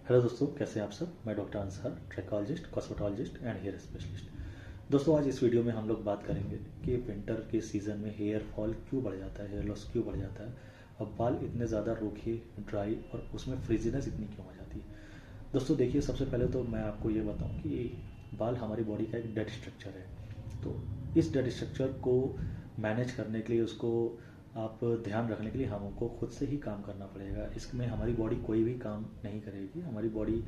Hello दोस्तों, कैसे हैं आप सब। मैं doctor Ansar, trichologist, cosmetologist and hair specialist. दोस्तों, आज इस वीडियो में हम लोग बात करेंगे कि विंटर के सीज़न में हेयर फॉल क्यों बढ़ जाता है, हेयर लॉस क्यों बढ़ जाता है, और बाल इतने ज़्यादा रूखे, ड्राई और उसमें फ्रिजीनेस इतनी क्यों आ जाती है। दोस्तों देखिए, सबसे पहले तो मैं आपको ये बताऊं कि बाल हमारी बॉडी का एक डेड स्ट्रक्चर है। तो इस डेड स्ट्रक्चर को मैनेज करने के लिए, उसको आप ध्यान रखने के लिए हमको खुद से ही काम करना पड़ेगा। इसमें हमारी बॉडी कोई भी काम नहीं करेगी। हमारी बॉडी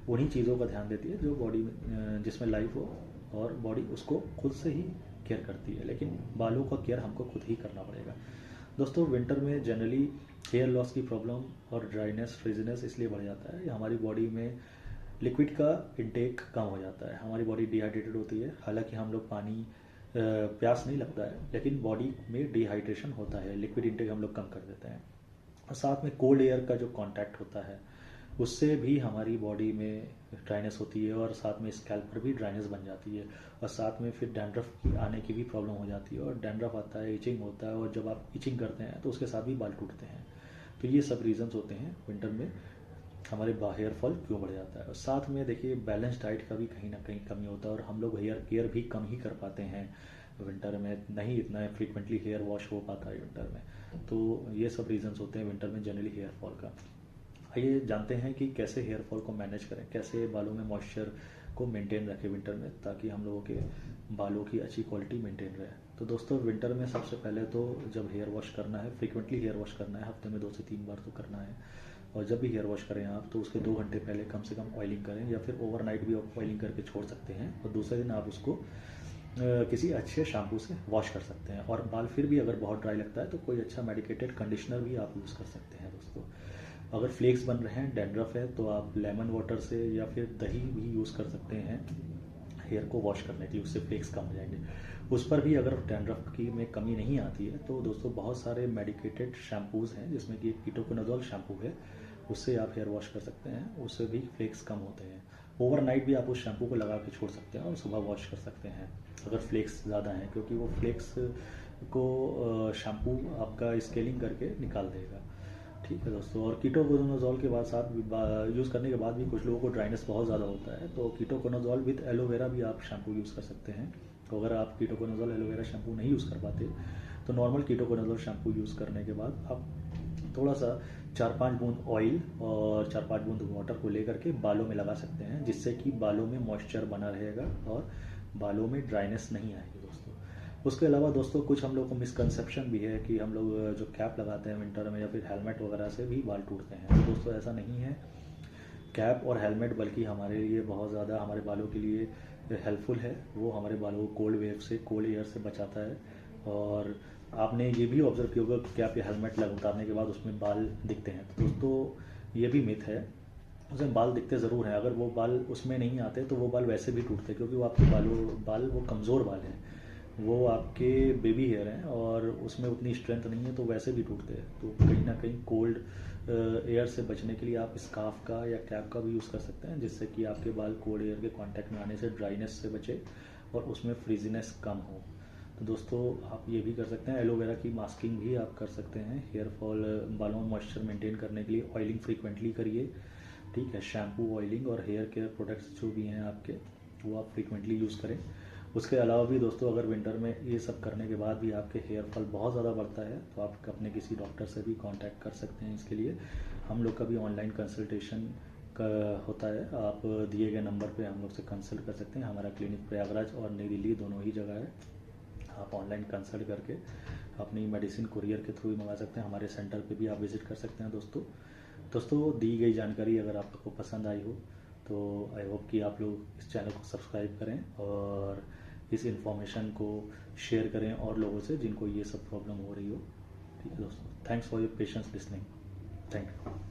उन्हीं चीज़ों का ध्यान देती है जो बॉडी में जिसमें लाइफ हो, और बॉडी उसको खुद से ही केयर करती है। लेकिन बालों का केयर हमको खुद ही करना पड़ेगा। दोस्तों, विंटर में जनरली हेयर लॉस की प्रॉब्लम और ड्राइनेस, फ्रिजीनेस इसलिए बढ़ जाता है। हमारी बॉडी में लिक्विड का इंटेक कम हो जाता है, हमारी बॉडी डिहाइड्रेटेड होती है। हालांकि हम लोग पानी प्यास नहीं लगता है, लेकिन बॉडी में डिहाइड्रेशन होता है, लिक्विड इंटेक हम लोग कम कर देते हैं। और साथ में कोल्ड एयर का जो कांटेक्ट होता है उससे भी हमारी बॉडी में ड्राइनेस होती है, और साथ में स्कैल्प पर भी ड्राइनेस बन जाती है, और साथ में फिर डैंड्रफ की आने की भी प्रॉब्लम हो जाती है। और डैंड्रफ आता है, इचिंग होता है, और जब आप इचिंग करते हैं तो उसके साथ भी बाल टूटते हैं। तो ये सब रीजंस होते हैं विंटर में हमारे हेयर फॉल क्यों बढ़ जाता है। और साथ में देखिए, बैलेंस डाइट का भी कहीं ना कहीं कमी होता है, और हम लोग हेयर केयर भी कम ही कर पाते हैं विंटर में। नहीं इतना फ्रीक्वेंटली हेयर वॉश हो पाता है विंटर में। तो ये सब रीजंस होते हैं विंटर में जनरली हेयर फॉल का। आइए जानते हैं कि कैसे हेयर फॉल को मैनेज करें, कैसे बालों में मॉइस्चर को मेंटेन रखें विंटर में, ताकि हम लोगों के बालों की अच्छी क्वालिटी मेंटेन रहे। तो दोस्तों, विंटर में सबसे पहले तो जब हेयर वॉश करना है, फ्रीक्वेंटली हेयर वॉश करना है, हफ्ते में 2 से 3 बार तो करना है। और जब भी हेयर वॉश करें आप, तो उसके 2 घंटे पहले कम से कम ऑयलिंग करें, या फिर ओवरनाइट भी आप ऑयलिंग करके छोड़ सकते हैं, और दूसरे दिन आप उसको किसी अच्छे शैम्पू से वॉश कर सकते हैं। और बाल फिर भी अगर बहुत ड्राई लगता है तो कोई अच्छा मेडिकेटेड कंडीशनर भी आप यूज़ कर सकते हैं। दोस्तों, अगर फ्लेक्स बन रहे हैं, डैंड्रफ है, तो आप लेमन वाटर से या फिर दही भी यूज़ कर सकते हैं हेयर को वॉश करने के लिए, उससे फ्लेक्स कम हो जाएंगे। उस पर भी अगर डैंड्रफ की में कमी नहीं आती है तो दोस्तों बहुत सारे मेडिकेटेड शैम्पूज़ हैं, जिसमें कि एक कीटोकोनाजोल शैम्पू है, उससे आप हेयर वॉश कर सकते हैं, उससे भी फ्लेक्स कम होते हैं। ओवरनाइट भी आप उस शैम्पू को लगा के छोड़ सकते हैं और सुबह वॉश कर सकते हैं अगर फ्लेक्स ज़्यादा हैं, क्योंकि वो फ्लेक्स को शैम्पू आपका स्केलिंग करके निकाल देगा। ठीक है दोस्तों, और कीटोकोनाजोल के बाद साथ यूज़ करने के बाद भी कुछ लोगों को ड्राइनेस बहुत ज़्यादा होता है, तो कीटोकोनाजोल विद एलोवेरा भी आप शैम्पू यूज़ कर सकते हैं। तो अगर आप कीटोकोनाजोल एलोवेरा शैम्पू नहीं यूज़ कर पाते तो नॉर्मल कीटोकोनाजोल शैम्पू यूज़ करने के बाद आप थोड़ा सा 4-5 बूंद ऑयल और 4-5 बूंद वाटर को लेकर के बालों में लगा सकते हैं, जिससे कि बालों में मॉइस्चर बना रहेगा और बालों में ड्राइनेस नहीं आएगी दोस्तों। उसके अलावा दोस्तों, कुछ हम लोग को मिसकंसेप्शन भी है कि हम लोग जो कैप लगाते हैं विंटर में या फिर हेलमेट वगैरह से भी बाल टूटते हैं। तो दोस्तों ऐसा नहीं है। कैप और हेलमेट बल्कि हमारे लिए बहुत ज़्यादा, हमारे बालों के लिए हेल्पफुल है। वो हमारे बालों को कोल्ड वेव से, कोल्ड एयर से बचाता है। और आपने ये भी ऑब्जर्व किया होगा कि कैप या हेलमेट उतारने के बाद उसमें बाल दिखते हैं। तो दोस्तों ये भी मिथ है, उसमें बाल दिखते ज़रूर हैं। अगर वो बाल उसमें नहीं आते तो वो बाल वैसे भी टूटते, क्योंकि वो आपके बाल वो कमज़ोर बाल हैं, वो आपके बेबी हेयर हैं, और उसमें उतनी स्ट्रेंथ नहीं है, तो वैसे भी टूटते हैं। तो कहीं ना कहीं कोल्ड एयर से बचने के लिए आप स्कार्फ का या कैप का भी यूज़ कर सकते हैं, जिससे कि आपके बाल कोल्ड एयर के कांटेक्ट में आने से ड्राइनेस से बचे और उसमें फ्रीजीनेस कम हो। तो दोस्तों आप ये भी कर सकते हैं, एलोवेरा की मास्किंग भी आप कर सकते हैं हेयर फॉल, बालों में मॉइस्चर मेंटेन करने के लिए। ऑयलिंग फ्रीक्वेंटली करिए, ठीक है। शैम्पू, ऑयलिंग और हेयर केयर प्रोडक्ट्स जो भी हैं आपके, वो आप फ्रीक्वेंटली यूज़ करें। उसके अलावा भी दोस्तों, अगर विंटर में ये सब करने के बाद भी आपके हेयर फॉल बहुत ज़्यादा बढ़ता है तो आप अपने किसी डॉक्टर से भी कांटेक्ट कर सकते हैं। इसके लिए हम लोग का भी ऑनलाइन कंसल्टेशन का होता है, आप दिए गए नंबर पे हम लोग से कंसल्ट कर सकते हैं। हमारा क्लिनिक प्रयागराज और नई दिल्ली दोनों ही जगह है। आप ऑनलाइन कंसल्ट करके अपनी मेडिसिन कुरियर के थ्रू ही मंगा सकते हैं। हमारे सेंटर पे भी आप विज़िट कर सकते हैं। दोस्तों दी गई जानकारी अगर आपको पसंद आई हो तो आई होप कि आप लोग इस चैनल को सब्सक्राइब करें और इस इन्फॉर्मेशन को शेयर करें और लोगों से जिनको ये सब प्रॉब्लम हो रही हो। ठीक है दोस्तों, thanks for your patience listening. Thank you.